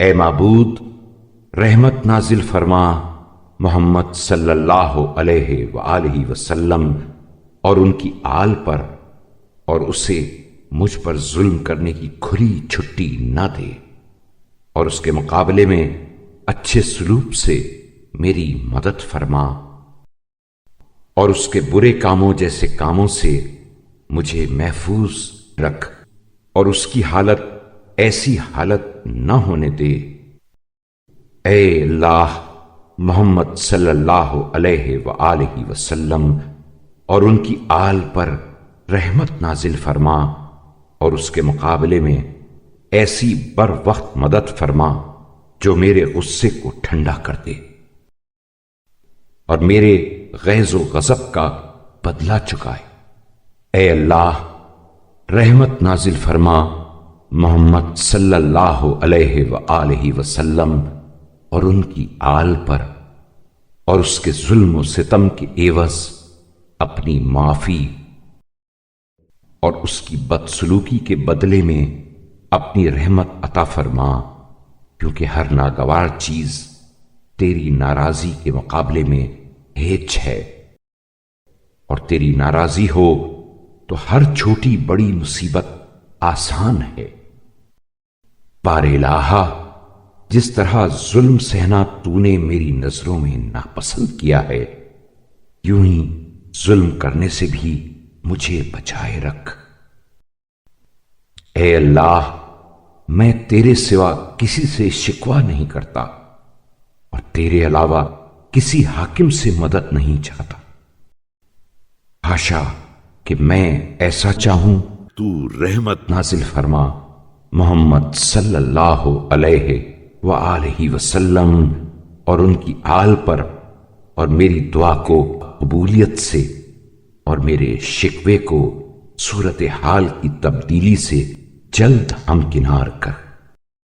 اے معبود، رحمت نازل فرما محمد صلی اللہ علیہ وآلہ وسلم اور ان کی آل پر، اور اسے مجھ پر ظلم کرنے کی کھلی چھٹی نہ دے، اور اس کے مقابلے میں اچھے سلوک سے میری مدد فرما، اور اس کے برے کاموں جیسے کاموں سے مجھے محفوظ رکھ، اور اس کی حالت ایسی حالت نہ ہونے دے۔ اے اللہ، محمد صلی اللہ علیہ وآلہ وسلم اور ان کی آل پر رحمت نازل فرما، اور اس کے مقابلے میں ایسی بر وقت مدد فرما جو میرے غصے کو ٹھنڈا کر دے اور میرے غیظ و غضب کا بدلہ چکائے۔ اے اللہ، رحمت نازل فرما محمد صلی اللہ علیہ وآلہ وسلم اور ان کی آل پر، اور اس کے ظلم و ستم کے عوض اپنی معافی اور اس کی بدسلوکی کے بدلے میں اپنی رحمت عطا فرما، کیونکہ ہر ناگوار چیز تیری ناراضی کے مقابلے میں ہیچ ہے، اور تیری ناراضی ہو تو ہر چھوٹی بڑی مصیبت آسان ہے۔ بار الہا، جس طرح ظلم سہنا تو نے میری نظروں میں ناپسند کیا ہے، یوں ہی ظلم کرنے سے بھی مجھے بچائے رکھ۔ اے اللہ، میں تیرے سوا کسی سے شکوہ نہیں کرتا اور تیرے علاوہ کسی حاکم سے مدد نہیں چاہتا۔ حاشا کہ میں ایسا چاہوں۔ تو رحمت نازل فرما محمد صلی اللہ علیہ وآلہ وسلم اور ان کی آل پر، اور میری دعا کو قبولیت سے اور میرے شکوے کو صورتحال کی تبدیلی سے جلد ہمکنار کر۔